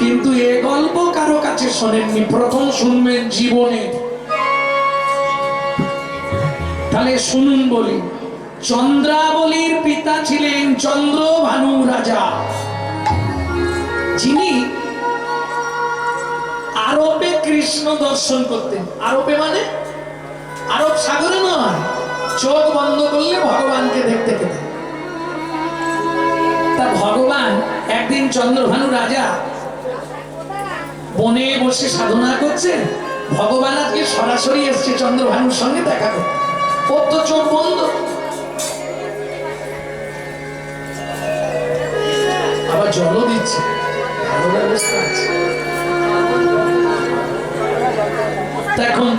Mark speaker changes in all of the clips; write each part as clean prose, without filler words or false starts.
Speaker 1: কিন্তু এ গল্প কারো কাছে শোনেননি, প্রথম শুনবেন জীবনে। তাহলে শুনুন বলি। চন্দ্রাবলীর পিতা ছিলেন চন্দ্রভানু রাজা, যিনি আরবে কৃষ্ণ দর্শন করতেন। আরবে মানে আরব সাগরে নয়, চোখ বন্ধ করলে ভগবানকে দেখতে পেতেন। তা ভগবান একদিন চন্দ্রভানু রাজা বনে বসে সাধনা করছে, ভগবান আজকে সরাসরি এসছে চন্দ্রভানুর সঙ্গে দেখা করতে। ওর তো চোখ বন্ধ, আবার জলও দিচ্ছে, ভালো ব্যবস্থা আছে। এখন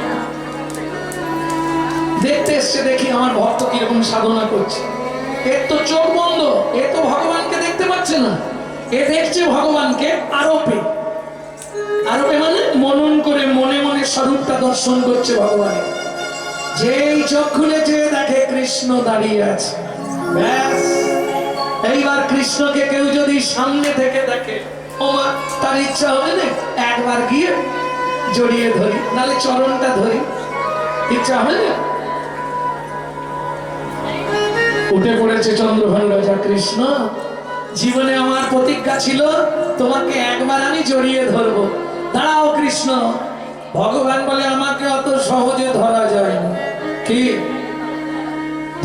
Speaker 1: দেখতে এসছে, দেখি আমার ভক্ত কিরকম সাধনা করছে। এর তো চোখ বন্ধ, এ তো ভগবানকে দেখতে পাচ্ছে না। এ দেখছে ভগবানকে আরোপে। আরোপে মানে মনন করে মনে মনে স্বরূপটা দর্শন করছে ভগবানের। যেই চোখ খুলেছে দেখে কৃষ্ণ দাঁড়িয়ে আছে। ব্যাস, এইবার কৃষ্ণকে কেউ যদি সামনে থেকে দেখে, ওমা তার ইচ্ছা হবে না একবার গিয়ে জড়িয়ে ধরি, নালে চরণটা ধরি, ইচ্ছা হবে না? উঠে পড়েছে চন্দ্রভানু রাজা। কৃষ্ণ, জীবনে আমার প্রতিজ্ঞা ছিল তোমাকে একবার আমি জড়িয়ে ধরবো, দাঁড়াও কৃষ্ণ। ভগবান বলে আমাকে অত সহজে ধরা যায় না। কি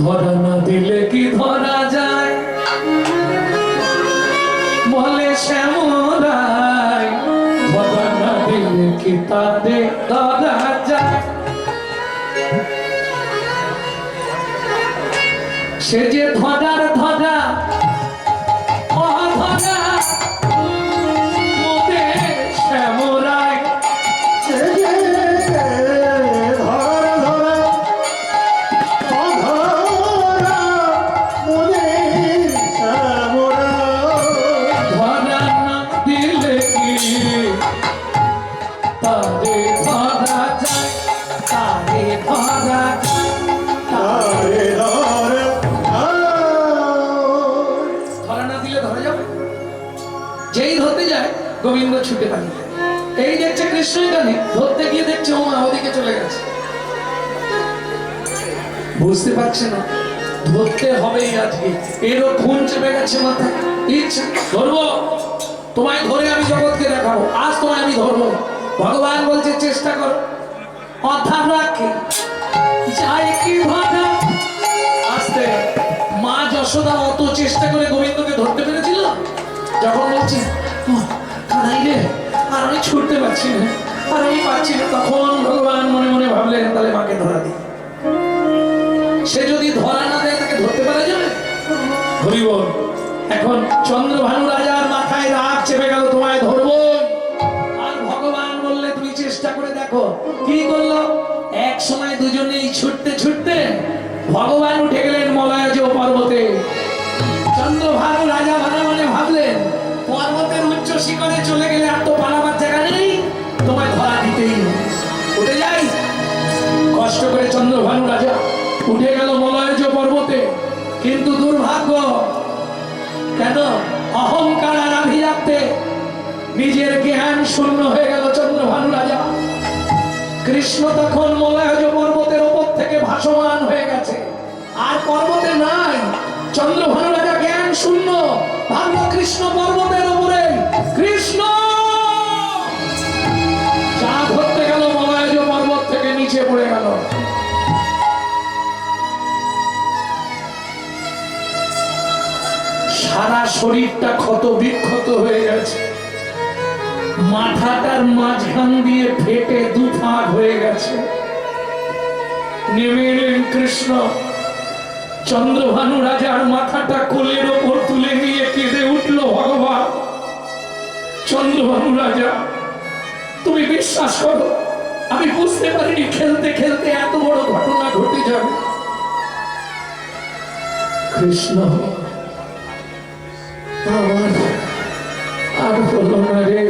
Speaker 1: ধরা না দিলে কি ধরা যায়, বলে শ্যামরাই, ধরা না দিলে কি তাদের ধরা যায়। সে যে ধরার ধরা অধরা মোদের শ্যামরাই,
Speaker 2: সে যে ধরা ধরা অধরা মোদের শ্যামরাই।
Speaker 1: ধরা না দিলে কি তারে ধরা যায়, তারে ধরা যায়,
Speaker 2: তারে ধরা
Speaker 1: ধরা না দিলে ধরা যাবে? যেই ধরতে যায় গোবিন্দ ছুটে পালিয়ে যায়। এই দেখছে কৃষ্ণ এখানে, ধরতে গিয়ে দেখছে ও মা ওদিকে চলে গেছে। বুঝতে পারছে না ধরতে হবেই আজকে, এরও খুন চেপে গেছে মাথায়। ইচ্ছে ধরবো, তোমায় ধরে আমি জগৎকে দেখাবো, আজ তোমায় আমি ধরবো। ভগবান বলছে চেষ্টা করো, অর্থাৎ রাখে যায় কি ভাটা। আস্তে মা যশোদা অত চেষ্টা করে গোবিন্দকে ধরতে পেরেছিল, যখন বলছি কানাই রে আর আমি ছুটতে পারছি না, আর আমি পারছি না, তখন ভগবান মনে মনে ভাবলেন তাহলে মাকে ধরা দিই। সে যদি ধরা না দেয় তাকে ধরতে পারা যাবে? হরি বল। এখন চন্দ্রভানু রাজার মাথায় রাগ চেপে গেল, তোমায় ধরবো। আর ভগবান বললে তুমি চেষ্টা করে দেখো। কি করলো? এক সময় দুজনেই ছুটতে ছুটতে ভগবান উঠে গেলেন মলয়জ পর্বতে। চন্দ্রভানু রাজা মনে মনে ভাবলেন পর্বতের উচ্চ শিখরে চলে গেলে আর তো পালাবার জায়গা নেই, তোমায় ধরা দিতেই হবে। উঠে যাই। কষ্ট করে চন্দ্রভানু রাজা উঠে গেল মলয়জ পর্বতে, কিন্তু দুর্ভাগ্য, কেন? অহংকার আর আভিজাত্যে নিজের জ্ঞান শূন্য হয়ে গেল চন্দ্রভানু রাজা। কৃষ্ণ তখন মলয়জ পর্বতের উপর থেকে ভাসমান হয়ে গেছে, আর পর্বতে নাই। চন্দ্রভানু রাজা জ্ঞান শূন্য, ভাবল কৃষ্ণ পর্বতের উপরে। কৃষ্ণ যা ধরতে গেল মলয়জ পর্বত থেকে নিচে পড়ে গেল। সারা শরীরটা ক্ষত বিক্ষত হয়ে গেছে, মাথাটার মাঝখান দিয়ে ফেটে দুফাক হয়ে গেছে। নেমে এলেন কৃষ্ণ, চন্দ্রভানু রাজার মাথাটা কোলের ওপর তুলে নিয়ে কেঁদে উঠল ভগবান। চন্দ্রভানু রাজা, তুমি বিশ্বাস করো, আমি বুঝতে পারিনি খেলতে খেলতে এত বড় ঘটনা ঘটে যাবে। কৃষ্ণ, আমার আর হলো না রে।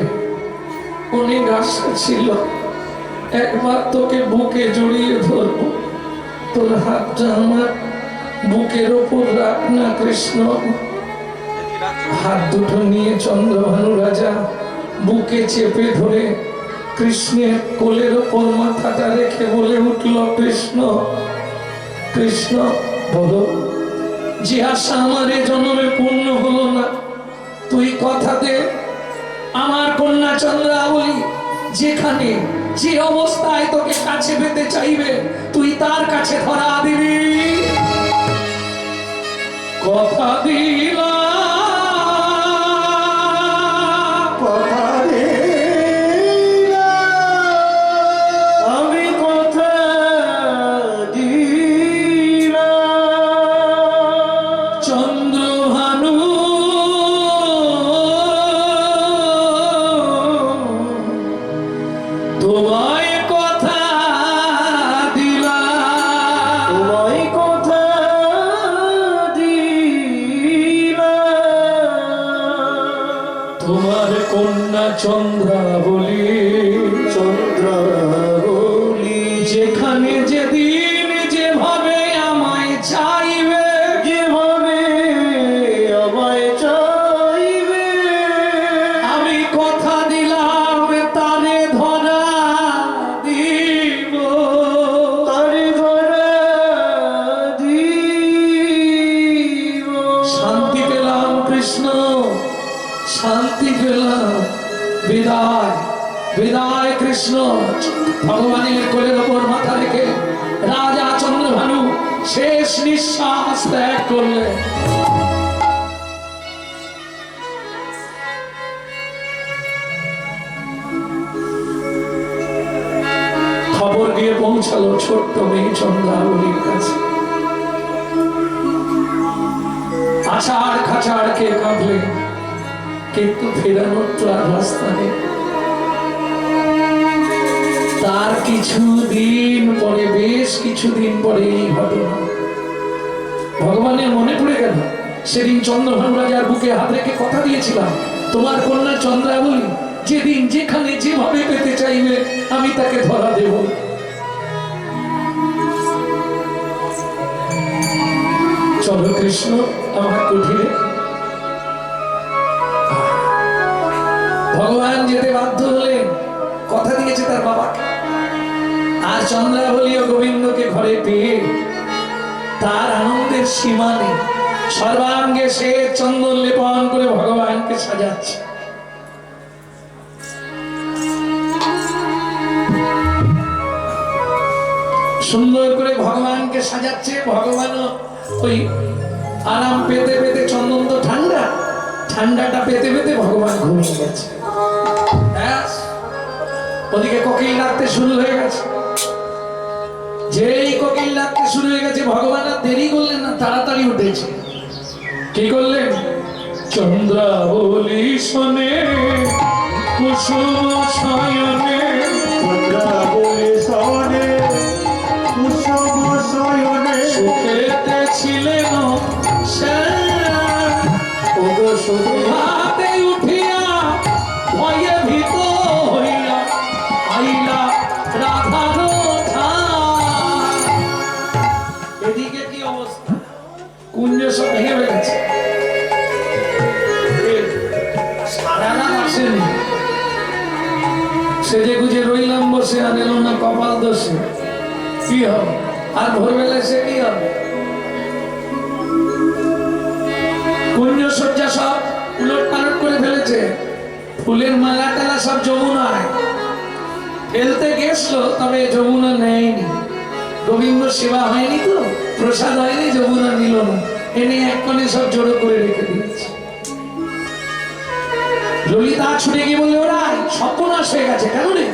Speaker 1: অনেক আশা ছিল একবার তোকে বুকে জড়িয়ে ধরবো, তোর হাতটা আমার বুকের ওপর রাখ না কৃষ্ণ। হাত দুটো নিয়ে চন্দ্রভানু রাজা বুকে চেপে ধরে কৃষ্ণের কোলের ওপর মাথাটা রেখে বলে উঠল, কৃষ্ণ কৃষ্ণ, বলো যে আশা আমার এ জন্মে পূর্ণ হলো না, তুই কথা দে আমার কন্যা চন্দ্রাবলী যেখানে যে অবস্থায় তোকে কাছে পেতে চাইবে তুই তার কাছে ধরা দিবি। কথা দিলাম,
Speaker 2: কথা দিলাম,
Speaker 1: আমি কথা দিলাম, চন্দ্রভানু তোমায় কথা দিলাম, তোমায় কথা দিলাম, তোমার কন্যা চন্দ্রাবলী,
Speaker 2: চন্দ্রাবলী
Speaker 1: যেখানে যেদিন যেভাবে আমায় চাইবে,
Speaker 2: যেভাবে আমায় চাইবে,
Speaker 1: আমি কথা দিলাম তারে ধরা দিব,
Speaker 2: তারে ধরা দিব।
Speaker 1: শান্তি পেলাম কৃষ্ণ, শান্তি পেলাম। বিদায় বিদায় কৃষ্ণ। ভগবানের কোলের ওপর মাথা রেখে রাজা চন্দ্রভানু শেষ নিঃশ্বাস ত্যাগ করলেন। খবর গিয়ে পৌঁছালো ছোট্ট মেয়ে চন্দ্রাবলীর কাছে। আছাড় খাচাড় কে কাঁদলেন, কিন্তু ফেরানোর তো আর রাস্তা নেই। তার কিছুদিন পরে, বেশ কিছুদিন পরে এই ঘটনা ভগবানের মনে পড়ে গেল। সেদিন চন্দ্রভানু রাজার বুকে হাত রেখে কথা দিয়েছিলাম, তোমার কন্যা চন্দ্রাবলী যেদিন যেখানে যেভাবে পেতে চাইবে আমি তাকে ধরা দেব। চলো কৃষ্ণ আমার কুঠিরে। ভগবান যেতে বাধ্য হলেন, কথা দিয়েছে তার বাবাকে। আর চন্দ্রাবলী ও গোবিন্দকে ঘরে পেয়ে তার আনন্দের সীমা নেই। সর্বাঙ্গে সে চন্দন লেপন করে ভগবানকে সাজাচ্ছে। সুন্দর করে ভগবানকে সাজাচ্ছে। ভগবানও ওই আরাম পেতে পেতে, চন্দন তো ঠান্ডা, ঠান্ডাটা পেতে পেতে ভগবান ঘুমিয়ে গেছে। ব্যাস, ওদিকে কোকিল ডাকতে শুরু হয়ে গেছে। যেই কোকিল ডাকতে শুরু হয়ে গেছে ভগবান আর দেরি করলেন না, তাড়াতাড়ি উঠেছে। কি করলেন? চন্দ্রাবলী শোনে কুসুম শয়নে,
Speaker 2: চন্দ্রাবলী শোনে কুসুম শয়নে,
Speaker 1: সুখেতে ছিলেন
Speaker 2: ওগো সুখে
Speaker 1: হাতে উঠিয়া ভয়ে ভীত হইয়া আইলা রাধার ধাম। এদিকে কি অবস্থা? কুঞ্জ সব ভেঙে গেছে, সারা রাত আসেনি। সেজে গুজে রইলাম বসে, আর এলো না কপাল দোষে। কি হবে? আর ভোরবেলায় সে কি হবে? কুঞ্জ সজ্জা সব উলট পালট করে ফেলেছে। ফুলের মালা টালা সব যমুনায় ফেলতে গেছিল, তবে যমুনা নেয়নি। গোবিন্দ সেবা হয়নি তো, প্রসাদ হয়নি, যমুনা নিল না। এনে এক কোণে সব জড়ো করে রেখে দিয়েছে। ললিতা ছুটে গিয়ে বললে, ওরা সর্বনাশ হয়ে গেছে। কেন রে?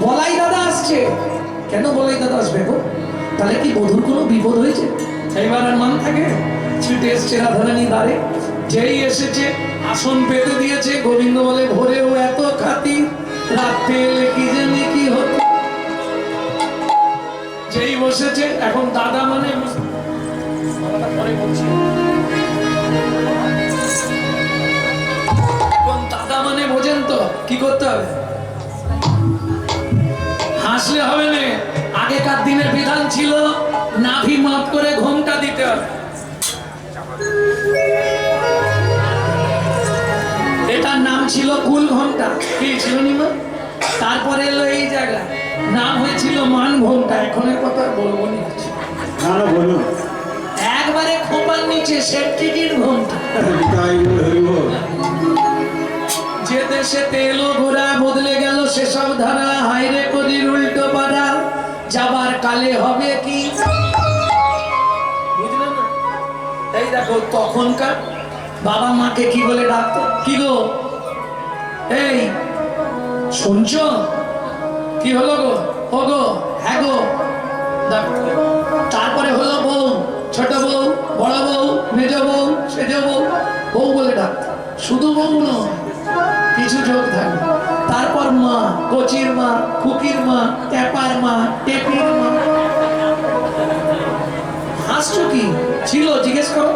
Speaker 1: বলাই দাদা আসছে। কেন বলাই দাদা আসবে গো? তাহলে কি বধুর কোনো বিপদ হয়েছে? এইবার আর মান থাকে? ছুটে এসছে রাধারানী দ্বারে। যেই এসেছে আসন পেতে দিয়েছে। গোবিন্দ বলে, ভোরেও এত খাতি, রাত্রে এলে কি জানি কি হতো। যেই বসেছে, এখন দাদা মানে পরে বলছি, এখন দাদা মানে বোঝেন তো কি করতে হবে? হাসলে হবে না। আগেকার দিনের বিধান ছিল নাভি মাপ করে ঘোমটা দিতে হবে। এটার নাম ছিল কুল ঘন্টা, কি ছিল নিমা? তারপরে এলো এই জায়গা, নাম হয়েছিল মান ঘন্টা। এখনের কথা বলবো না,
Speaker 2: না না বলুন।
Speaker 1: একবারে খোপার নিচে সেফটিকির ঘন্টা।
Speaker 2: তাই হরিব।
Speaker 1: যে দেশে তেলো ঘোড়া বদলে গেল সেসব ধারা, হাইরে করির উল্টো পাড়া, যাবার কালে হবে কি বুঝলে না? এই দেখো তখনকার বাবা মাকে কি বলে ডাকতো, কি গো এই শুনছ, কি হলো গো, ও গো, হ্যাঁ গো। তারপরে হলো বউ, ছোট বউ, বড় বউ, মেজ বউ, সেজ বউ, বউ বলে ডাকতো। শুধু বউ নয়, কিছু যোগ থাকবে। তারপর মা, কচির মা, খুকির মা, টেপার মা, টেপির মা। হাসছো কি? ছিল, জিজ্ঞেস করো,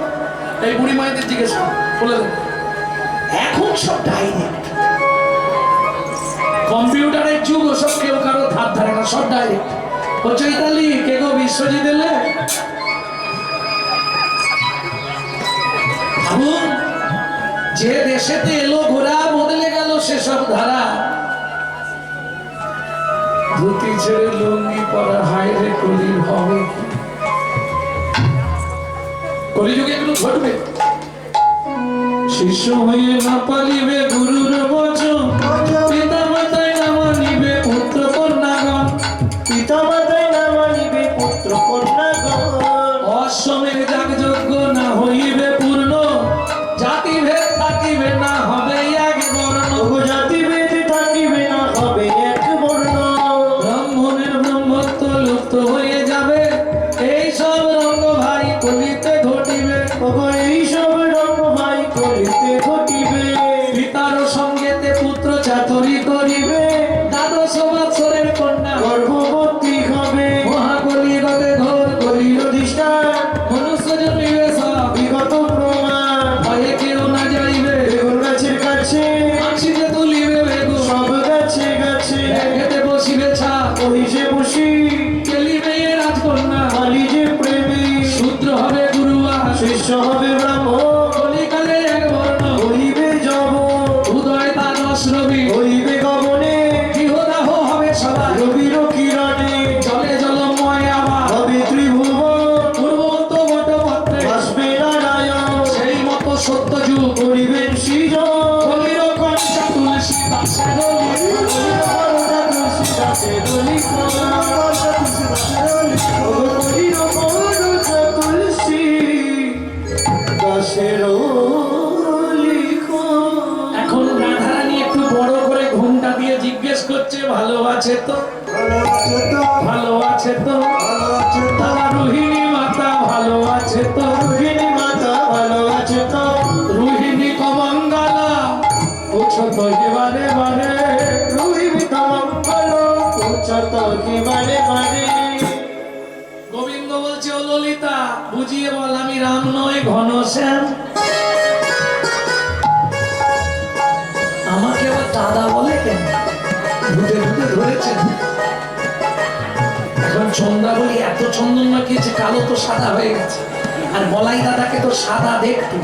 Speaker 1: এই বুড়ি মায়েদের জিজ্ঞেস করো, বলে দেবো। এখন সব ডাইরেক্ট, কম্পিউটারের যুগ, ওসব কেউ কারো ধার ধারে না, সব ডাইরেক্ট। ও চৈতালি, কে গো বিশ্বজিৎ এলে? ভাবুন, যে দেশেতে এলো ঘোড়া বদলে গেল সেসব ধারা, ধুতি ছেড়ে লুঙ্গি পরা, হায়রে কলির হবে। কলিযুগে এগুলো ঘটবে। শিষ্য হয়ে না পালিবে গুরুর বচন, পিতা মাতায় না মানিবে পুত্র কন্যাগণ,
Speaker 2: পিতা মাতায় না মানিবে পুত্র কন্যাগণ।
Speaker 1: অশ্বমের যাগযজ্ঞ না হইবে পূর্ণ, জাতিভেদ থাকিবে না হবে এক বর্ণ,
Speaker 2: জাতিভেদ থাকিবে না হবে এক বর্ণ।
Speaker 1: ব্রাহ্মণের ব্রহ্মত্ব লুপ্ত হয়ে যাবে, এই সব রঙ্গ ভাই কলিতে ঘটিবে।
Speaker 2: এই সব রঙ্গ ভাই কলিতে ঘটিবে।
Speaker 1: পিতার সঙ্গেতে পুত্র চাতুরি করিবে, দ্বাদশ বৎসরের কন্যা
Speaker 2: গর্ভবতী হবে।
Speaker 1: মহাকলিগতে ঘোর কলির
Speaker 2: অধিষ্ঠান
Speaker 1: মনুষ্য জন্মিবে সব
Speaker 2: বিগত প্রমাণ।
Speaker 1: ভয়ে কেউ না যাইবে,
Speaker 2: বেগুন গাছের কাছে
Speaker 1: আঁকশিতে তুলিবে বেগুন,
Speaker 2: সব গাছে গাছে
Speaker 1: খেতে বসিবে ছা,
Speaker 2: কহিসে বসি
Speaker 1: কেলিবে রাজকন্যা,
Speaker 2: কালি যে প্রেমী।
Speaker 1: শূদ্র হবে গুরুয়া,
Speaker 2: শিষ্য হবে ব্রাহ্মণ।
Speaker 1: কলিকালে এক বর্ণ,
Speaker 2: হইবে যব
Speaker 1: উদয় দ্বাদশ রবি,
Speaker 2: হইবে গগনে।
Speaker 1: গৃহদাহ হবে সবাই,
Speaker 2: রবির কিরণে
Speaker 1: জলে জলময় আবার,
Speaker 2: হবে ত্রিভুবন।
Speaker 1: পূর্বন্ত বটপত্রে
Speaker 2: আসবে নারায়ণ
Speaker 1: সেই মতো সত্য যুগ,
Speaker 2: করিবেন সৃজন।
Speaker 1: কলির কঞ্চা তুলসী দাসের এখন রাধারানী একটু বড় করে ঘুমটা দিয়ে জিজ্ঞেস করছে, ভালো আছে তো, ভালো আছে তো, তারা রোহিণী মাতা ভালো আছে তো,
Speaker 2: রোহিণী মাতা ভালো আছে তো।
Speaker 1: রোহিণী কমঙ্গলা পুছো তো এবারে বারে,
Speaker 2: রোহিণী কমঙ্গল উচ্চত কি মানে মানে।
Speaker 1: গোবিন্দ বলছে, ও ললিতা বুঝিয়ে বল, আমি রাম নয় ঘনশ্যাম। আমাকে আবার দাদা বলে কেন? ভূতে ভূতে ধরেছেন। এখন চন্দ্রাবলী এত চন্দন মাখিয়েছে, কালো তো সাদা হয়ে গেছে, আর বলাই দাদাকে তো সাদা দেখতো।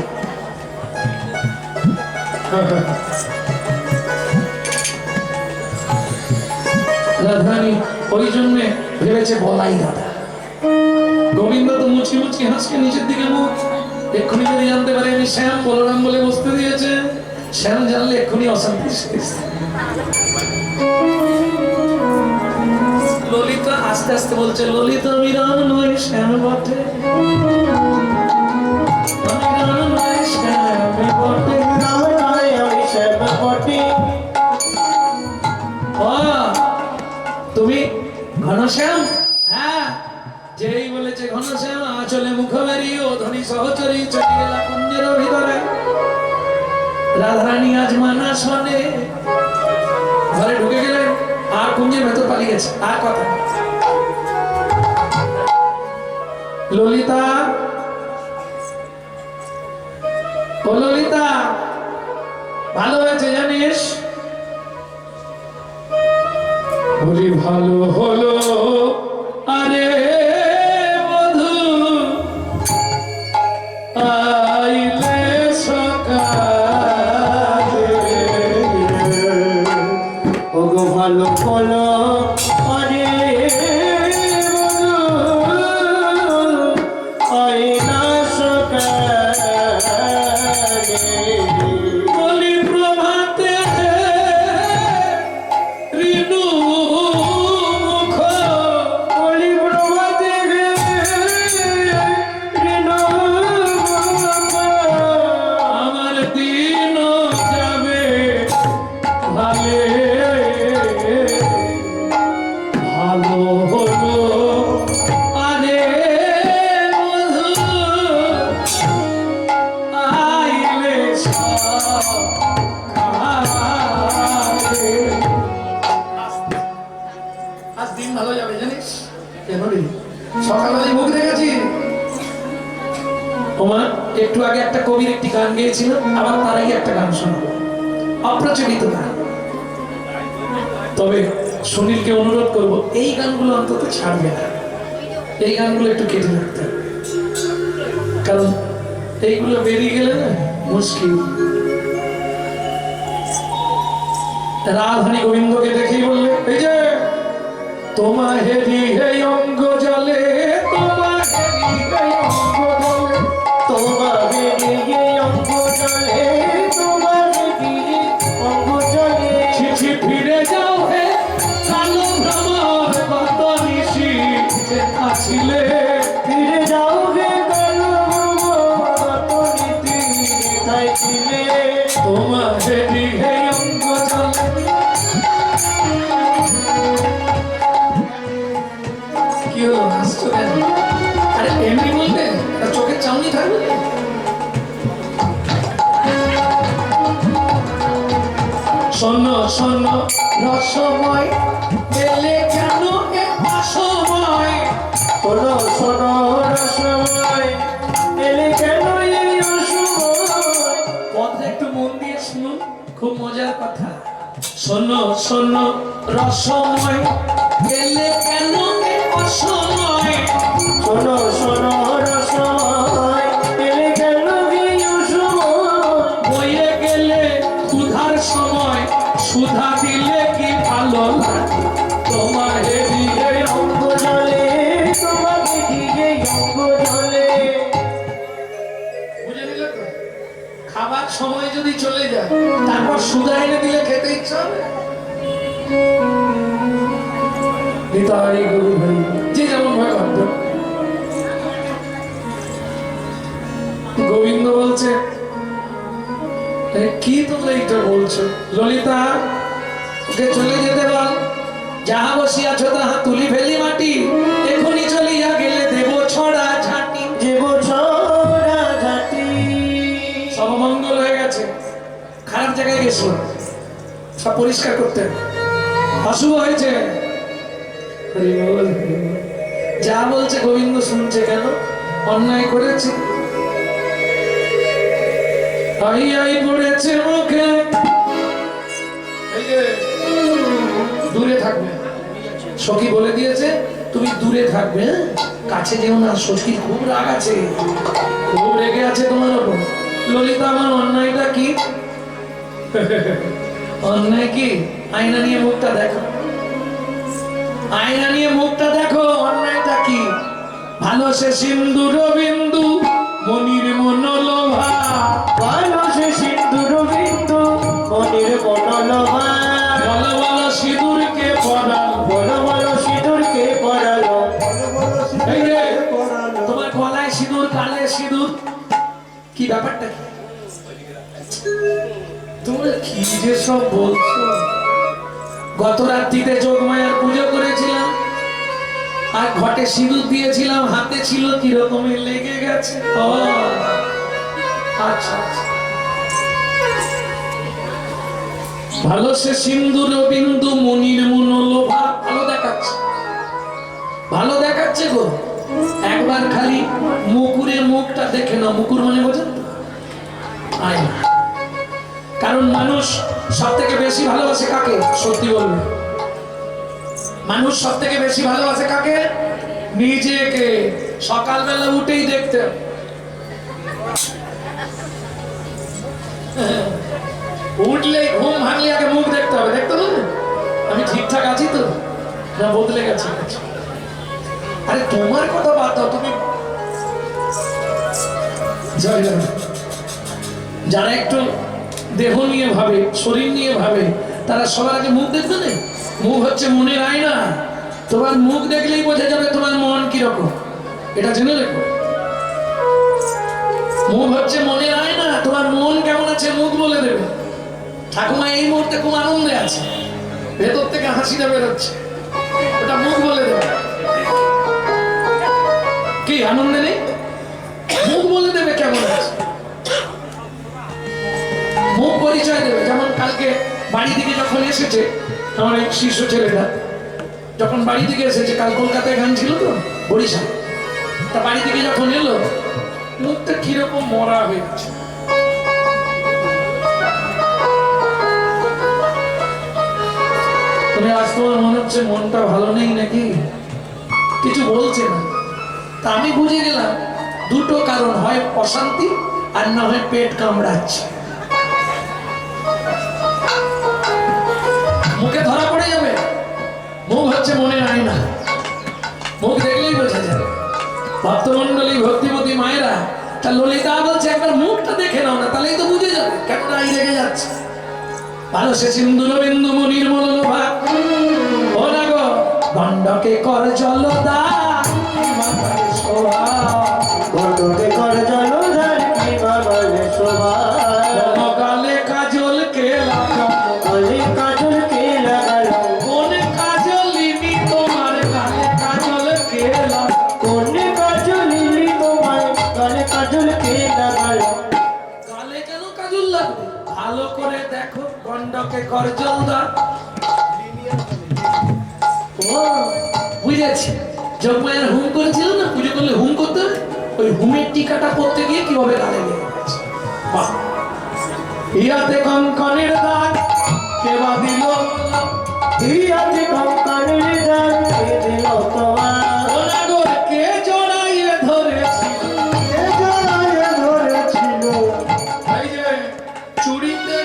Speaker 1: রাধারানী ওই জন্য ভেবেছে বলাই দাদা। গোবিন্দ তো মুচকি মুচকি হাসকে নিচের দিকে মুখ, এক্ষুনি যদি জানতে পারে আমি শ্যাম, বলরাম বলে বসতে দিয়েছে, শ্যাম জানলে এক্ষুনি অশান্তি শেষ। ললিতা আস্তে আস্তে বলছে, ললিতা আমি রাম নই শ্যাম বটে, আমি রাম নই শ্যাম বটে।
Speaker 2: রাম নয় আমি শ্যাম বটে।
Speaker 1: ও তুমি ঘনশ্যাম? হ্যাঁ, যেই বলেছে ঘনশ্যাম, আঁচলে মুখবেরি ও ধনী সহচরী চলে গেল কুঞ্জের ভিতরে। রাধারানী আজ মানা শোনে, ঘরে ঢুকে গেলেন, আর কুঞ্জের ভেতর পালিয়ে গেছে, আর কথা নেই। ললিতা, ও ললিতা, ভালো হয়েছে জানিস? বলি ভালো হলো, আরে বধূ আইলে সকালে,
Speaker 2: ভালো বলো আরে বলো আয়না সকালে
Speaker 1: বলি প্রভাতে ঋণু মুখ
Speaker 2: বলি প্রভাতে ঋণ
Speaker 1: আমার দিন যাবে ভালে ভালো হলো আরে বধূ আইলে সকালে। আজ দিন ভালো যাবে জানিস কেন রে? সকালবেলায় মুখ দেখেছি তোমার একটু আগে একটা কবির একটি গান গেয়েছিল, আবার তার আগে একটা গান শোনাবো, অপ্রচলিত গান। তবে সুনীলকে অনুরোধ করব এই গানগুলো অন্তত ছাড়বে না, এই গানগুলো একটু কেটে রাখতে হবে, কারণ এইগুলো বেরিয়ে গেলে না মুশকিল। রাধানী গোবিন্দকে দেখেই বললে এই যে তোমার হেরি এই অঙ্গ জলে, তোমার হেরি এই অঙ্গ জলে,
Speaker 2: তোমার বেরিয়ে অঙ্গ চলে তোমার বেরিয়ে অঙ্গ চলে
Speaker 1: চিঠি ফিরে যাও হে কালো ভ্রমর কত নিশি আছিলে,
Speaker 2: ফিরে যাও গে কালো নীতি খাইছিলে
Speaker 1: তোমার হেরি এই অঙ্গ জলে। কি হলো হাসছো কেন? আরে এমনি বলবে তার চোখের চাউনি থাকবে না? শোন শোন রসময় এলে কেন এ অসময়,
Speaker 2: শোনো শোনো রসময় এলে কেন এই অসময়
Speaker 1: কথা একটু মন দিয়ে শুনুন, খুব মজার কথা। শোন শোন রসময় এলে কেন এ অসময়,
Speaker 2: শোনো শোনো রসময় এলে কেন এই অসময়
Speaker 1: বইয়ে গেলে ক্ষুধার সময় সুধা দিলে কি ভালো লাগে, তোমার হেরি এই
Speaker 2: অঙ্গ জলে তোমাকে দিয়ে অঙ্গ জলে
Speaker 1: বুঝে নিলে তো? খাবার সময় যদি চলে যায় তারপর সুধা এনে দিলে খেতে ইচ্ছা হবে? নিতাই গরু ভাই যে যেমন ভাবে ভাবত। গোবিন্দ বলছে কি তোমরা এইটা বলছো? ললিতা ওকে চলে যেতে বল, যাহা বসিয়াছ তাহা তুলি ফেলি মাটি, এখনই চলিয়া গেলে দেব ছড়া ঝাঁটি।
Speaker 2: যে বছরা ঘাটি
Speaker 1: সব মঙ্গল হয়ে গেছে, খারাপ জায়গায় গেছিল, সব পরিষ্কার করতে অশুভ হয়েছে। হরি বল, হরি বল। যা বলছে গোবিন্দ শুনছে কেন? অন্যায় করেছে, আই আই পড়েছে মুখে। এই যে দূরে থাকবে, সখী বলে দিয়েছে তুমি দূরে থাকবে, হ্যাঁ? কাছে যেও না, সখীর খুব রাগ আছে, খুব রেগে আছে তোমার উপর। ললিতা আমার অন্যায়টা কি? অন্যায় কি? আয়না নিয়ে মুখটা দেখো, আয়না নিয়ে মুখটা দেখো, অন্যায়টা কি? ভালো সে সিন্দুর বিন্দু মনির মনোলোভা,
Speaker 2: ভালো সে সিন্দুর বিন্দু মনির মনোলোভা
Speaker 1: বলো বলো সিঁদুরকে পরাল,
Speaker 2: বলো বলো সিঁদুরকে পরালো
Speaker 1: এই যে তোমার গলায় সিঁদুর, কালে সিঁদুর, কি ব্যাপারটা কি? তোমরা কি যে সব বলছো? গত রাত্রিতে যোগমায়ার পুজো করেছিলাম, আর ঘটে সিঁদুর দিয়েছিলাম, হাতে ছিল কি রকমের লেগে গেছে। ও আচ্ছা আচ্ছা, ভালো সে সিন্দুর বিন্দু মনির মনোলোভা, ভালো দেখাচ্ছে, ভালো দেখাচ্ছে গো। একবার খালি মুকুরের মুখটা দেখে নাও, মুকুর মানে বোঝেন তো? আয়না। কারণ মানুষ সব থেকে বেশি ভালোবাসে কাকে? সত্যি বলবে, মানুষ সব থেকে বেশি ভালোবাসে কাকে? নিজেকে। সকালবেলা উঠেই দেখতে হবে। উঠলেই ঘুম ভাঙলে আগে মুখ দেখতে হবে, দেখতে হবে। আমি ঠিক ঠিকঠাক আছি তো, না বদলে গেছে? আরে তোমার কথা বাদ দাও, তুমি যারা একটু দেহ নিয়ে ভাবে, শরীর নিয়ে ভাবে, তারা সবার আগে মুখ দেখবে না। মুখ হচ্ছে মনের আয়না। তোমার মুখ দেখলেই বোঝা যাবে তোমার মন কিরকম, এটা জেনে রেখো। মুখ হচ্ছে মনের আয়না, তোমার মন কেমন আছে মুখ বলে দেবে। ঠাকুমা এই মুহূর্তে খুব আনন্দে আছে, ভেতর থেকে হাসিটা বেরোচ্ছে, ওটা মুখ বলে দেবে। কি আনন্দে নেই? মুখ বলে দেবে কেমন আছে, মুখ পরিচয় দেবে। যেমন কালকে বাড়ি থেকে যখন এসেছে আমার এই শিষ্য ছেলেটা, যখন বাড়ি থেকে এসেছে, কাল কলকাতায় গান ছিল তো বরিশাল, তা বাড়ি থেকে যখন এলো মুখটা কিরকম মরা হয়ে গেছে। তুমি আজ তোমার মনে হচ্ছে মনটা ভালো নেই নাকি, কিছু বলছে না। তা আমি বুঝে গেলাম দুটো কারণ, হয় অশান্তি আর না হয় পেট কামড়াচ্ছে। মুখে ধরা পড়ে যাবে। মুখ হচ্ছে মনের আয়না, মুখ দেখলেই বোঝা যাবে। ভক্তমন্ডলী ভক্তিমতী মায়েরা, তা ললিতা বলছে একবার মুখটা দেখে নাও না, তাহলেই তো বুঝে যাবে কেমন আই রেগে যাচ্ছে। ভালো সে সিন্দুর বিন্দু মনির মনোভা, ও না গো দণ্ডকে কর জলদা শোভা,
Speaker 2: গণ্ডকে কর জলধার কি বাবালে শোভা,
Speaker 1: গালে কাজল কে লাগালো,
Speaker 2: গলে কাজল কে লাগালো,
Speaker 1: কোন কাজলিনি তোমার গালে কাজল কে লাগালো,
Speaker 2: কোন কাজল লিলি তোমার গলে কাজল কে লাগালো।
Speaker 1: গালে কেন কাজল লাগবে? ভালো করে দেখো, গণ্ডকে কর জলদা। ও বুঝেছি, যোগমায়ের হুম করেছিল না, পুজো করলে হুম করতে হবে, ওই হুমের টিকাটা করতে গিয়ে কিভাবে গালে লেগে গেছে। বাহ! ইয়াতে কঙ্কনের দাগ কে বা দিল,
Speaker 2: ইয়াতে কঙ্কনের দাগ কে দিল তোমার,
Speaker 1: ও নাগর কে জড়াইয়ে ধরেছিল,
Speaker 2: কে জড়াইয়ে ধরেছিল,
Speaker 1: এই যে চুড়িতে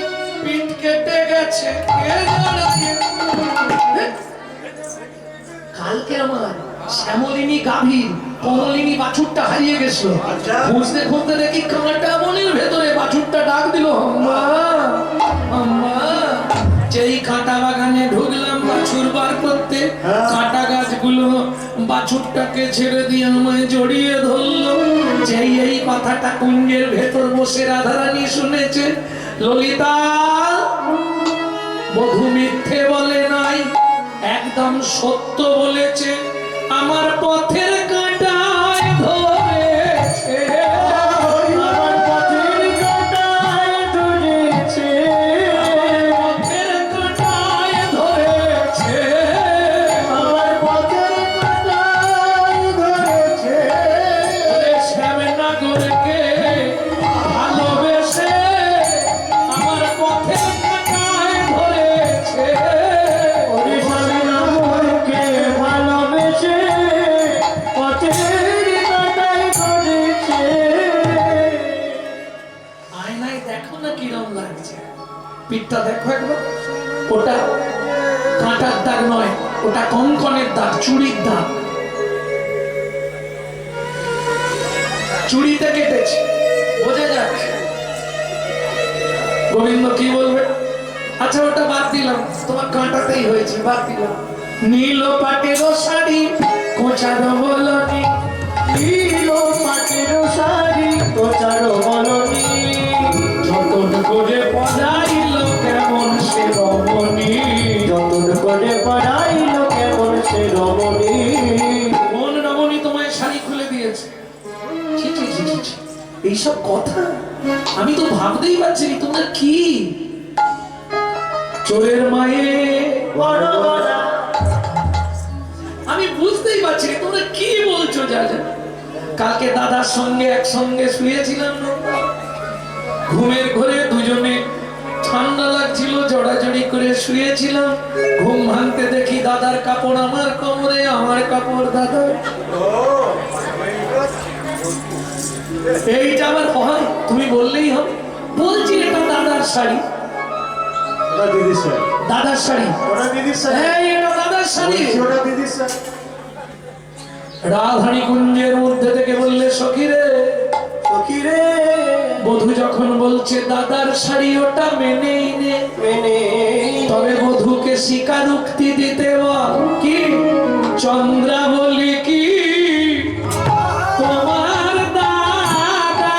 Speaker 1: পিঠ কেটে গেছে, কে জড়াইয়ে। কালকে আমার শ্যামলিনী গাভীর কমলিনী বাছুরটা হারিয়ে গেছিল। খুঁজতে খুঁজতে দেখি কাঁটা বনের ভেতরে বাছুরটা ডাক দিল, আম্মা আম্মা। যেই কাঁটা বাগানে ঢুকলাম বাছুর বার করতে, কাঁটা গাছগুলো বাছুরটাকে ছেড়ে দিয়ে আমায় জড়িয়ে ধরলো। যেই এই কথাটা কুঞ্জের ভেতর বসে রাধারানী শুনেছে, ললিতা বধূ মিথ্যে বলে নাই, একদম সত্য বলেছে। আমার পথের কাঁটায় ধরেছে,
Speaker 2: আমার পথের কাঁটায় ধরেছে,
Speaker 1: পথের কাঁটায় ধরেছে,
Speaker 2: আমার পথের কাঁটায় ধরেছে,
Speaker 1: শ্যামনগরকে ভালোবেসে আমার পথের কাঁটায় ধরেছে।
Speaker 2: ওরে শ্যামনগরকে ভালোবেসে পথের কাঁটায় ধরেছে।
Speaker 1: আয়নায় দেখো না কিরম লাগছে, পিঠটা দেখো একবার। ওটা কাঁটার দাগ নয়, ওটা কঙ্কনের দাগ, চুড়ির দাগ, চুড়িতে কেটেছে, বোঝা যাচ্ছে। গোবিন্দ কি বলবে? আচ্ছা ওটা বাদ দিলাম, তোমার কাঁটাতেই হয়েছে, বাদ দিলাম। নীল পাটের শাড়ি কোচার বলনি,
Speaker 2: নীল পাটের শাড়ি কোচার বলনি,
Speaker 1: যতন করে পড়াইল কেমন সে রমণী,
Speaker 2: যতন করে পড়াইল কেমন সে রমণী।
Speaker 1: কোন রমণী তোমায় শাড়ি খুলে দিয়েছে? ছি, ছি, ছি, ছি, ছি। এইসব কথা আমি তো ভাবতেই পারছি না, তোমরা কি চোরের মায়ে
Speaker 2: বড় বড়
Speaker 1: আমি বুঝতেই পারছি না তোমরা কি বলছো। যা যা কালকে দাদার সঙ্গে একসঙ্গে শুয়েছিলাম, ঘুমের ঘরে দুজনে, ঠান্ডা লাগছিল, জড়াজড়ি করে শুয়েছিলাম। ঘুম ভাঙতে দেখি দাদার কাপড় আমার কোমরে, আমার কাপড় দাদার। এইটা আবার হয়? তুমি বললেই হবে। বলছি এটা দাদার শাড়ি,
Speaker 2: দিদির শাড়ি,
Speaker 1: দাদার শাড়ি।
Speaker 2: ওরা দিদির শাড়ি।
Speaker 1: হ্যাঁ, এটা দাদার শাড়ি
Speaker 3: বলছি ওটা দিদির শাড়ি।
Speaker 1: রাধারী কুঞ্জের মধ্যে থেকে বললে সখী রে,
Speaker 3: সখী রে,
Speaker 1: বধূ যখন বলছে দাদার শাড়ি ওটা মেনেই নে,
Speaker 3: মেনে
Speaker 1: তবে বধূকে স্বীকারোক্তি দিতে বল কি চন্দ্রাবলী কি তোমার দাদা,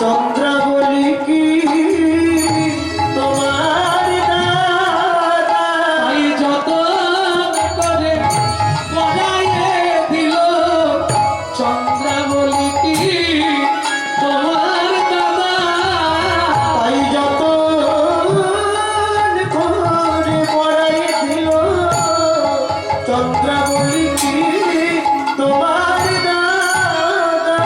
Speaker 2: চন্দ্রাবলী কি তোমার দাদা,
Speaker 1: তাই যত করে পড়াইয়ে দিল চন্দ্রাবলী কি তোমার দাদা,
Speaker 2: তাই যত করে পড়াই দিল চন্দ্রাবলী কি তোমার দাদা।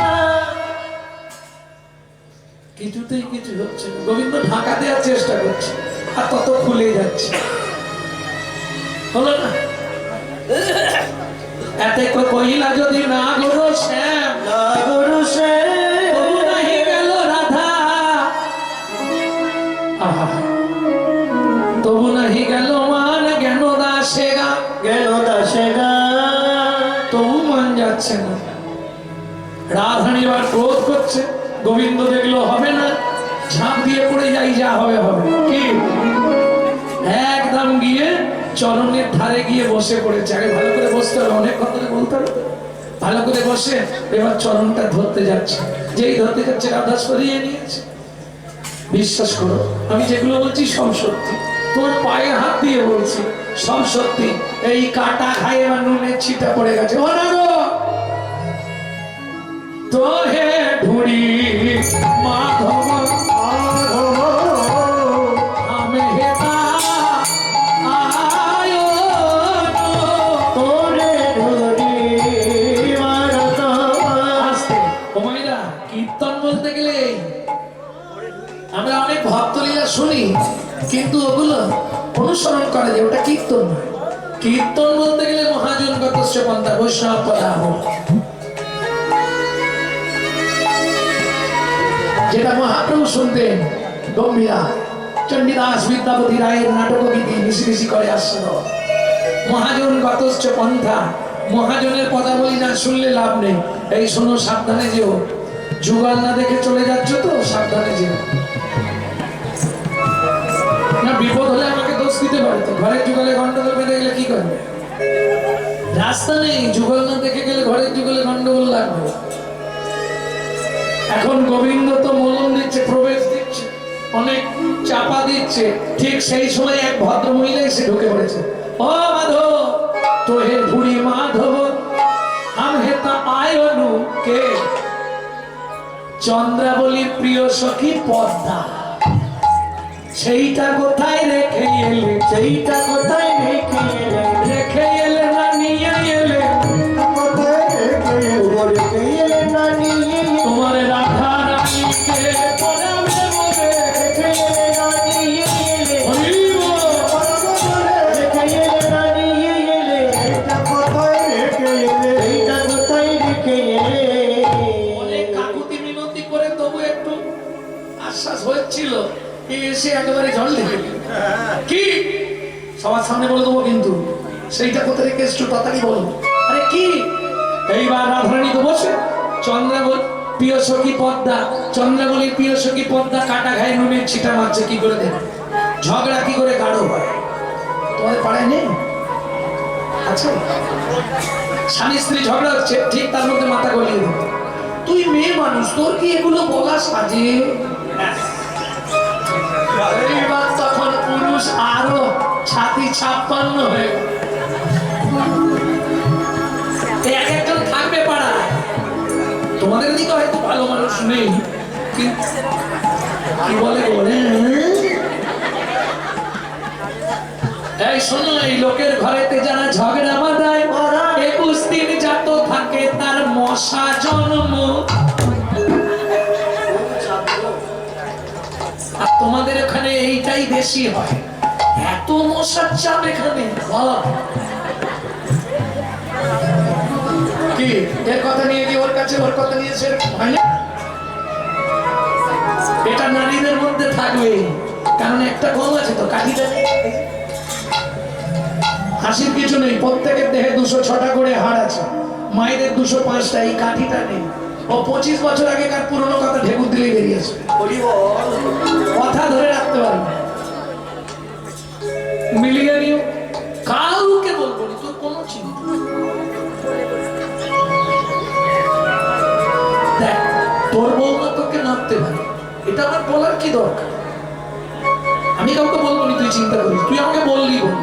Speaker 1: কিছুতেই কিছু হচ্ছে না। গোবিন্দ ঢাকা দেওয়ার চেষ্টা করছে আর তত খুলে যাচ্ছে, হলো না। এতে কহিলা যদি না গো শ্যাম,
Speaker 2: নাগর সে
Speaker 1: তবু নাহি গেল রাধা, আহা, তবু নাহি গেল মান জ্ঞান দাসে গা,
Speaker 2: গেল দাসে গা,
Speaker 1: তবু মান যাচ্ছে না। রাধারানী এবার ক্রোধ করছে, গোবিন্দ দেখলো হবে না, ঝাঁপ দিয়ে পড়ে যাই, যা হবে হবে। কি একদম গিয়ে চরণের ধারে গিয়ে বসে পড়েছে। আগে ভালো করে বসতে হবে, অনেক কথা বলতে হবে। ভালো করে বসে এবার চরণটা ধরতে যাচ্ছে, যেই ধরতে যাচ্ছে রাধা সরিয়ে নিয়েছে। বিশ্বাস করো আমি যেগুলো বলছি সব সত্যি, তোমার পায়ে হাত দিয়ে বলছি সব সত্যি। এই কাটা খাই এবার নুনের ছিটা পড়ে গেছে। ও না গো তোহে ঢুড়ি মাধব
Speaker 3: মাধব
Speaker 1: আমি হেতা আয়
Speaker 2: তোরে ধরি মারত
Speaker 1: আসতে কমাইরা। কীর্তন বলতে গেলে আমরা অনেক ভক্তলীলা শুনি, কিন্তু ওগুলো অনুসরণ করে যে ওটা কীর্তন নয়। কীর্তন বলতে গেলে মহাজন গতস্য পন্থা বৈষ্ণব পদাহ, যেটা মহাপ্রভু শুনতেন গম্ভীরা চণ্ডীদাস বিদ্যাপতি রায়ের নাটকবিধি বেশি বেশি করে আসছিল। মহাজন গতশ্চ পন্থা, মহাজনের পদাবলী না শুনলে লাভ নেই। এই শোনো, সাবধানে যেও, যুগল না দেখে চলে যাচ্ছ তো, সাবধানে যেও। না বিপদ হলে আমাকে দোষ দিতে পারে তো, ঘরের যুগলে গন্ডগোল বেঁধে গেলে কি করবে? রাস্তা নেই, যুগল না দেখে গেলে ঘরের যুগলে গন্ডগোল লাগবে। এখন গোবিন্দ তো মলম দিচ্ছে, প্রবেশ দিচ্ছে, অনেক চাপা দিচ্ছে। ঠিক সেই সময় এক ভদ্র মহিলা এসে ঢুকে পড়েছে। ও মাধব, তো হে বুড়ি মাধব, আম হেতা আয়নু কে চন্দ্রাবলীর প্রিয় সখী পদ্মা, সেইটা কোথায় রেখে এলে,
Speaker 2: সেইটা কোথায় রেখে এলে,
Speaker 1: রেখে এলে না নিয়ে এলে,
Speaker 3: কোথায় রেখে
Speaker 2: ও রেখে এলে না নিয়ে এলে,
Speaker 1: তোমার রাধা রানীকে পরাবে বলে,
Speaker 2: রেখে এলে না নিয়ে এলে,
Speaker 1: হরি বল।
Speaker 2: রেখে এলে না নিয়ে এলে,
Speaker 3: এটা কোথায় রেখে এলে?
Speaker 2: সেইটা কোথায় রেখে এলে।
Speaker 1: অনেক কাকুতি মিনতি করে তবু একটু আশ্বাস হচ্ছিল, এসে একেবারে জল ঢেলে দিল। কি সবার সামনে বলে দেবো, কিন্তু সেইটা কোথায় রেখে এসছো তাড়াতাড়ি বলো। আরে কি? এইবার রাধারানী তো বসে, চন্দ্রাবল প্রিয় সখী পদ্মা, চন্দ্রাবলীর প্রিয় সখী পদ্মা কাটা খায় নুনের ছিটা মারছে। কি করে দেবে? ঝগড়া কি করে গাঢ় হয়? তোমাদের পাড়ায় নেই? আচ্ছা, স্বামী স্ত্রী ঝগড়া হচ্ছে, ঠিক তার মধ্যে মাথা গলিয়ে দেবে। তুই মেয়ে মানুষ, তোর কি এগুলো বলা সাজে? এইবার তখন পুরুষ আরো ছাতি 56 হয়ে গেল। এক একজন থাকবে পাড়ায়, তোমাদের দিকে হয়তো ভালো মানুষ নেই, কিন্তু কি বলে বলে এই শোনো, এই লোকের ঘরেতে যারা ঝগড়া বাঁধায় 21 দিন যত থাকে তার মশা জন্ম। আর তোমাদের এখানে এইটাই বেশি হয়, এত মশার চাপ এখানে। বাহ! কি এর কথা নিয়ে গিয়ে ওর কাছে, ওর কথা নিয়ে সেরকম হয় না। এটা নারীদের মধ্যে থাকবে, কারণ একটা কম আছে তো, কাঠিটা নেই। হাসির কিছু নেই, প্রত্যেকের দেহে 206টা করে হাড় আছে, মায়েদের 205টা, এই কাঠিটা নেই। ও 25 বছর আগেকার পুরনো কথা ঢেকুর দিলেই বেরিয়েছে, কথা ধরে রাখতে পারবে। মিলিয়ে নিও, কাউকে বলবো না, তোর কোনো চিন্তা। দেখ, তোর বৌমা তোকে নামতে পারে, এটা আমার বলার কি দরকার? আমি কাউকে বলবো না, তুই চিন্তা করিস, তুই আমাকে বললি বল,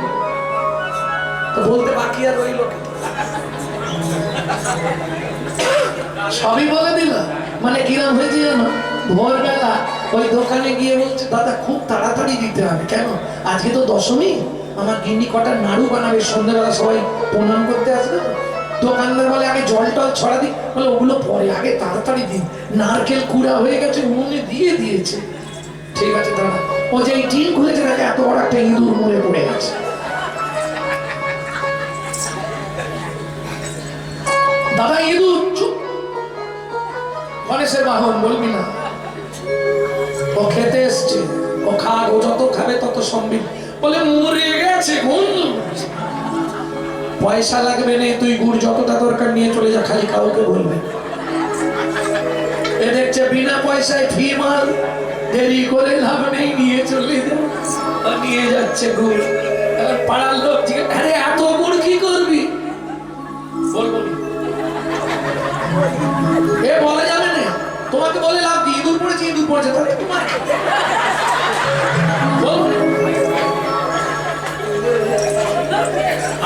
Speaker 1: তো বলতে বাকি আর রইল কি? সবই বলে দিল। মানে কিরম হয়েছে জানো, ভোরবেলা ওই দোকানে গিয়ে বলছে, দাদা খুব তাড়াতাড়ি দিতে হবে, কেন আজকে তো দশমী, আমার গিন্নি কটা নাড়ু বানাবে, সন্ধ্যেবেলা সবাই প্রণাম করতে আসবে। দোকানদার বলে আগে জল টল ছড়া দিই, বলে ওগুলো পরে, আগে তাড়াতাড়ি দিন, নারকেল কুড়া হয়ে গেছে, উনুনে দিয়ে দিয়েছে। ঠিক আছে দাদা। ও যে এই টিন খুলেছে, দেখে এত বড় একটা ইঁদুর মরে পড়ে গেছে। দাদা ইঁদুর, চুপ, গণেশের বাহন বলবি না। ও খেতে এসছে, ও খাক, ও যত খাবে তত সম্বিত। বলে মরে গেছে, পয়সা লাগবে না, তুই গুড় যতটা দরকার নিয়ে চলে যা, খালি কাউকে বলবে। এ দেখছে বিনা পয়সায় ফি মাল, দেরি করে লাভ নেই, নিয়ে চলে যা। নিয়ে যাচ্ছে গুড়। এবার পাড়ার লোক জিজ্ঞেস, আরে এত গুড় কি করবি? বলবো না, এ বলা যাবে না, তোমাকে বলে লাভ কি? ইঁদুর পড়েছে, ইঁদুর পড়েছে, তাহলে তোমার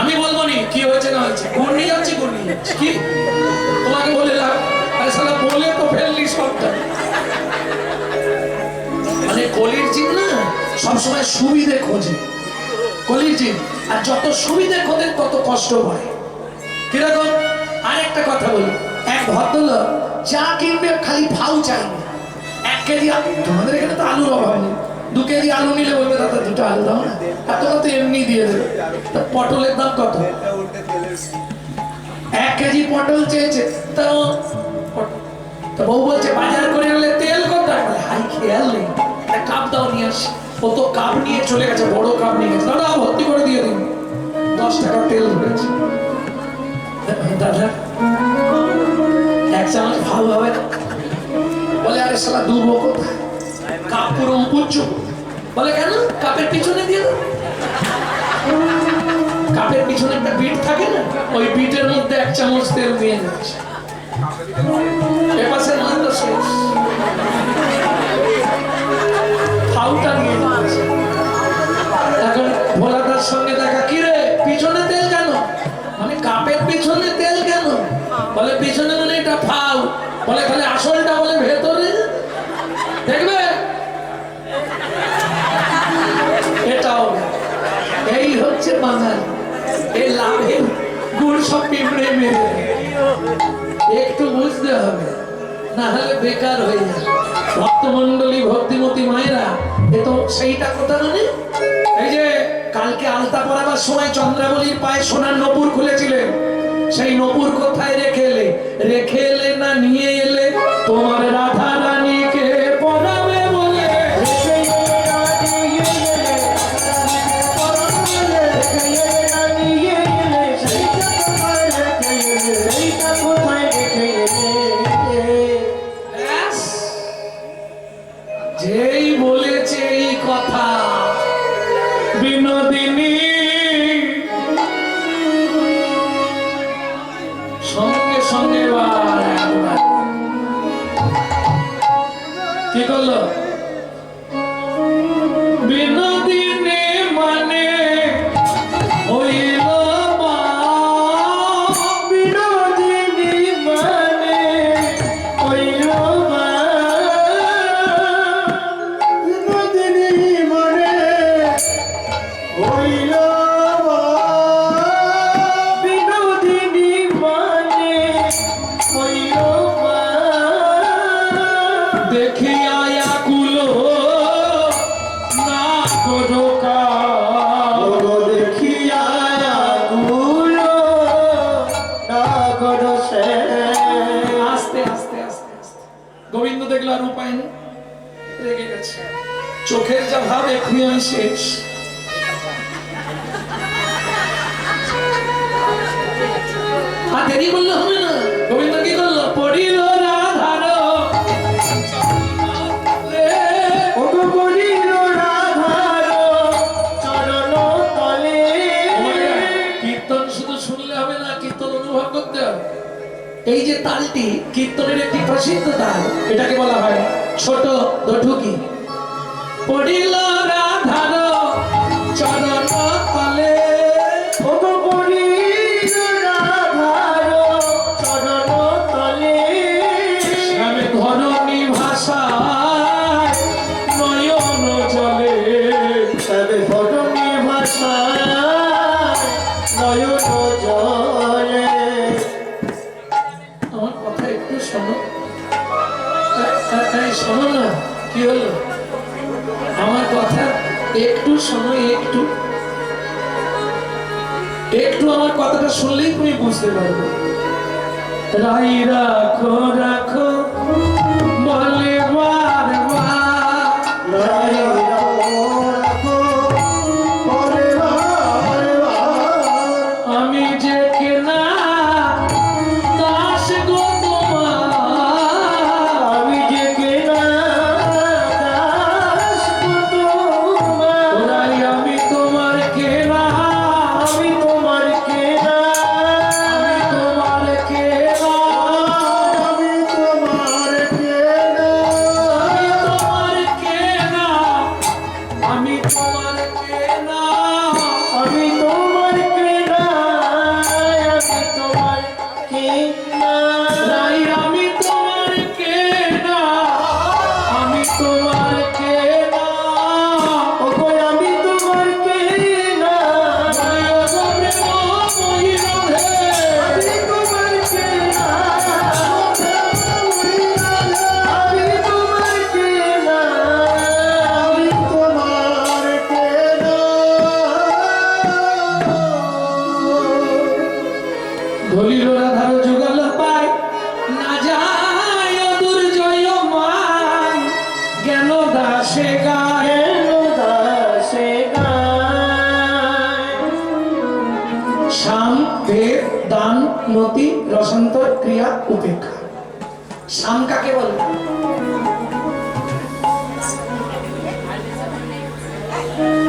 Speaker 1: আমি বলবো নি কি হয়েছে না হয়েছে, গুড় নিয়ে যাচ্ছি, গুড় নিয়ে যাচ্ছি, কি তোমাকে বলে লাভ? আরে শালা বলে তো ফেললি সবটা। মানে কলির জিন না সবসময় সুবিধে খোঁজে, কলির জিন, আর যত সুবিধে খোঁজে তত কষ্ট হয়। কিরকম? আরেকটা কথা বলি, এক ভদ্রলোক চা কিনবে, খালি ফাউ চাইবে। 1 কেজি আলু, তোমাদের এখানে তো আলুর অভাব নেই, 2 কেজি আলু নিলে বলবে দাদা 2টা আলু দাও না, আর তোমরা তো এমনি দিয়ে দেবে। পটলের দাম কত? 1 কেজি পটল চেয়েছে, তো বউ বলছে বাজার করে আনলে তেল কত? হাই খেয়াল নেই, একটা কাপ দাও নিয়ে আসি। ও তো কাপ নিয়ে চলে গেছে, বড় কাপ নিয়ে গেছে, দাদা ভর্তি করে দিয়ে দিন, 10 টাকা তেল ধরেছে। দাদা 1 চামচ ভালো হবে না? বলে আরে শালা দুবো কোথায়, কাপ পুরো উঁচু। বলে কেন? কাপের পিছনে দিয়ে দাও। কাপের পিছনে একটা বিট থাকে না, ওই বিটের মধ্যে 1 চামচ তেল দিয়ে যাচ্ছে। এপাশে নয় তো শেষ, ফাউটা নিয়ে যাচ্ছে। এখন ভোলাটার সঙ্গে দেখা, কি রে পিছনে তেল কেন? মানে কাপের পিছনে তেল কেন? বলে পিছনে মানে এটা ফাউ। বলে তাহলে আসলটা বলে ভেতরে, দেখবে এটাও। এই হচ্ছে বাঙালি, এই লাভের গুড় সব পিঁপড়ে মেরে, একটু বুঝতে হবে, না হলে বেকার হয়ে যাবে। ভক্তমন্ডলী, ভক্তিমতী মায়েরা, এ তো সেইটা কথা মানে। এই যে কালকে আলতা পরাবার সময় চন্দ্রাবলীর পায়ে সোনার নপুর খুলেছিলেন, সেই নপুর কোথায় রেখে এলে? রেখে এলে না নিয়ে এলে? তোমার রাধা রানীকে পরাবে বলে যেই বলেছে এই কথা বিনোদিনী সঙ্গে সঙ্গে কি করলো? বিনোদিনী মানে হইল মা, বিনোদিনী মানে হইল মা,
Speaker 3: বিনোদিনী মানে হইল মা,
Speaker 2: বিনোদিনী মানে হইল মা।
Speaker 1: দেখিয়া আকুলো না করো কাজ,
Speaker 3: দেখিয়া গুলো না করো সে।
Speaker 1: আস্তে আস্তে আস্তে আস্তে গোবিন্দ দেখলো আর উপায় নেই, রেগে গেছে। চোখের যা ভাব এক্ষুনি আমি শেষ। দেরি করলে হবে না। গোবিন্দ কি করলো? পড়িল রাধার
Speaker 3: ওগো পড়িল রাধার চরণ তলে।
Speaker 1: কীর্তন শুধু শুনলে হবে না, কীর্তন অনুভব করতে হবে। এই যে তালটি কীর্তনের একটি প্রসিদ্ধ তাল, এটাকে বলা হয় ছোট দঠুকি। পড়িল রাধার চরণ তলে,
Speaker 3: ওগো পড়িল রাধার চরণ তলে।
Speaker 1: আমি ধরণী ভাষায় নয়ন জলে।
Speaker 3: তবে ধরণী ভাষায় নয়ন জলে।
Speaker 1: আমার কথা একটু শোনো। এই শোনো না, কি হলো? আমার কথা একটু শোনো, একটু একটু আমার কথাটা শুনলেই তুমি বুঝতে পারবে। রাই রাখো রাখো বলে বারবার,
Speaker 3: রাই রাখো বলে বারবার।
Speaker 1: আমি যে কেনা দাস গো তোমার।
Speaker 3: আমি যে কেনা দাস গো তোমার।
Speaker 1: ওরাই আমি তোমার কেনা,
Speaker 3: আমি তোমার কেনা।
Speaker 1: আমি তোমার কেনা,
Speaker 3: আমি তোমার কেনা।
Speaker 1: আমি তোমার কেনা, আমি তোমার কেনা।
Speaker 3: আমি তোমার কেনা। আমি তোমার কেনা।
Speaker 1: রাই আমি তোমার কেনা, আমি তোমার কেনা।
Speaker 3: ওগো আমি তোমার কেনা।
Speaker 1: জয় গো প্রেম ময়ূরে,
Speaker 3: আমি তোমার কেনা। আমি তোমার কেনা। আমি তোমার কেনা।
Speaker 1: ধলিল রাধার যুগল পায়, না যায় দুর্জয় মান। জ্ঞান দাসে গায়,
Speaker 3: কেন দাসে গায়।
Speaker 1: শাম ভেদ দান নতি রসান্তর ক্রিয়া উপেক্ষা। শাম কাকে বলে?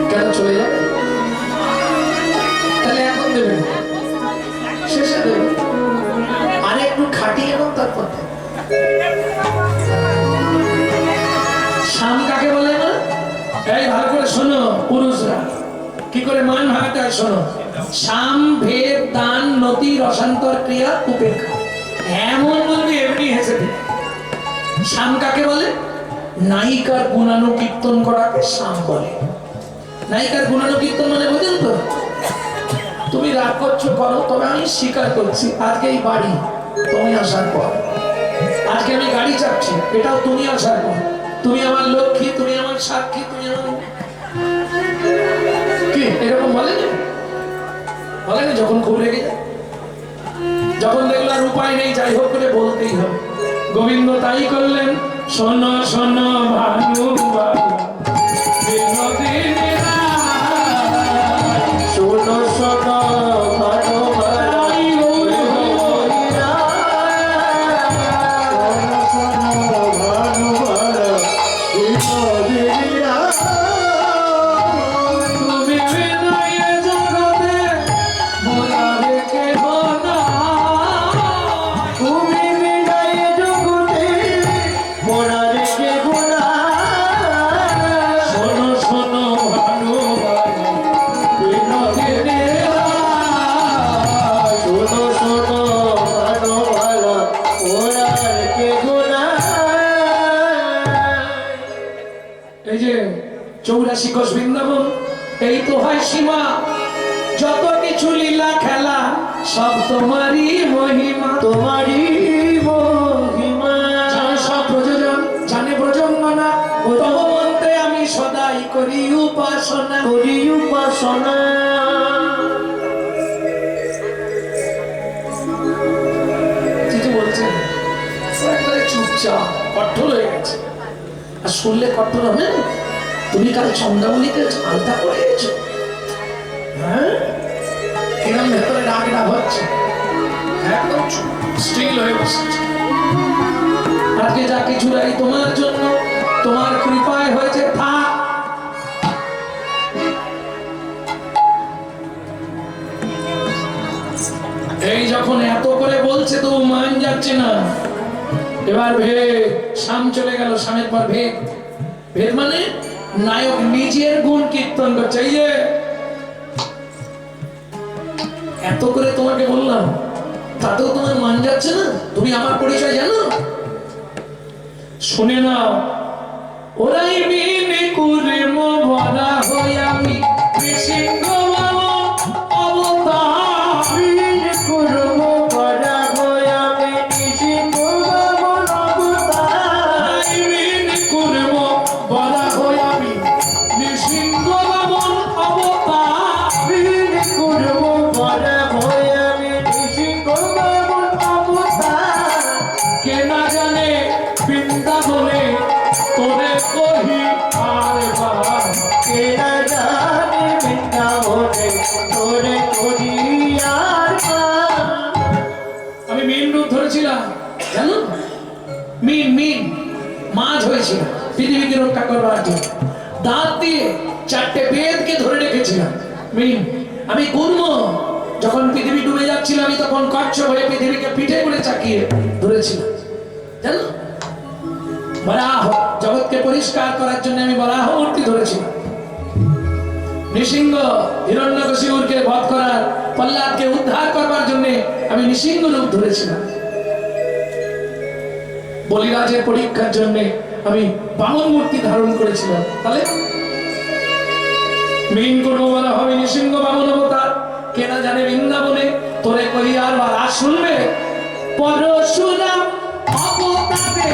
Speaker 1: কেন চলে যাবে? তাহলে এখন দেবে না, শেষে দেবে। আর একটু খাটিয়ে নাও, তারপর দেবে। শাম কাকে বলে না? এই ভালো করে শোনো পুরুষরা, কি করে মান ভাঙাতে হয় শোনো। শাম ভেদ দান নতি রসান্তর ক্রিয়া উপেক্ষা। এমন বলবি এমনি হেসে দিবে। শাম কাকে বলে? নায়িকার গুণানুকীর্তন করাকে শাম বলে। নায়িকার গুণানুকীর্তন মানে বোঝেন তো? তুমি রাগ করছো করো, তবে আমি স্বীকার করছি আজকে এই বাড়ি তুমি আসার পর, আজকে আমি গাড়ি চাপছি, এটাও তুমি আসার পর। তুমি আমার লক্ষ্মী, তুমি আমার সাক্ষী, তুমি আমার কি এরকম বলেনি? বলেনি যখন খুব রেগে যায়, যখন দেখলো আর উপায় নেই, যাই হোক করে বলতেই হবে। গোবিন্দ তাই করলেন। শোনো শোনো ভানু বাবা, বিনোদিনী রায়,
Speaker 3: শোনো শোনো ভানুবালা।
Speaker 1: রাই গৌর
Speaker 3: শোনো শোনো ভানুবালা। বিনোদিনী রায়।
Speaker 1: তুমি বিনয়ে জগতে মোরা রেখে না।
Speaker 3: তুমি বিনয় জগতে মোরা রেখে গোনা।
Speaker 1: শোনো শোনো ভানুবালা, বিনোদিনী রায়।
Speaker 3: শোনো শোনো ভানুবালা। মোরা রেখে গোনা।
Speaker 1: এই যে 84 কোষ বৃন্দাবন, এই তো হয় সীমা। যত কিছু লীলা খেলা সব তোমারই মহিমা।
Speaker 3: তোমারই মহিমা।
Speaker 1: জানে সব প্রযোজন, জানে প্রজন্মনা। তব মন্ত্রে আমি সদাই করি উপাসনা।
Speaker 3: করি উপাসনা।
Speaker 1: কিছু বলছেন একবারে চুপচাপ কঠোর হয়ে গেছে। আর শুনলে কঠোর হবে না? তুমি কাল চন্দ্রাবলীতে আলতা করে গেছো, হ্যাঁ? কিরম ভেতরে রাগ রাগ হচ্ছে, একদম স্টিল হয়ে বসেছে। আজকে যা কিছু এই তোমার জন্য, তোমার কৃপায় হয়েছে। থাক, এই যখন এত করে বলছে তো মান যাচ্ছে না, এবার ভেদ শাম চলে গেল। শামের পর ভেদ। ভেদ মানে নায়ক নিজের গুণ কীর্তন করছে। এই যে এত করে তোমাকে বললাম, তাতেও তোমার মান যাচ্ছে না। তুমি আমার পরিচয় জানো? শুনে নাও। ওরাই মিনে কুর্ম ভরা হই আমি, নৃসিংহ অবতার।
Speaker 3: বিনে কুর্ম ভরা হই আমি, নৃসিংহ অবতার।
Speaker 1: মিনে কুর্ম ভরা হই আমি, নৃসিংহ অবতার।
Speaker 3: বিনে কুর্ম ভরা হই আমি, নৃসিংহ অবতার।
Speaker 1: কে না জানে বৃন্দাবনে তোরে কহি আর বার।
Speaker 3: কে না জানে বৃন্দাবনে তোরে করি আর বার।
Speaker 1: আমি মীন রূপ ধরেছিলাম, জানো? মিন মাছ হয়েছিল পৃথিবীকে রক্ষা করবার জন্য। দাঁত দিয়ে 4টে বেদকে ধরে রেখেছিলাম। মিন আমি গুর্ম, যখন পৃথিবী ডুবে যাচ্ছিল আমি তখন কচ্ছপ হয়ে পৃথিবীকে পিঠে করে চাকিয়ে ধরেছিলাম, জানো? বরাহ, জগৎকে পরিষ্কার করার জন্য আমি বরাহ মূর্তি ধরেছিলাম। নৃসিংহ, হিরণ্যকশিপুরকে বধ করার, প্রহ্লাদকে উদ্ধার করবার জন্য আমি নৃসিংহ রূপ ধরেছিলাম। বলিরাজের পরীক্ষার জন্য আমি বামন মূর্তি ধারণ করেছিলাম। তাহলে মীন করবো বলা হবে নৃসিংহ বামন অবতার। কেনা জানে বৃন্দাবনে তোরে করি আর শুনবে পরশুরাম অবতারে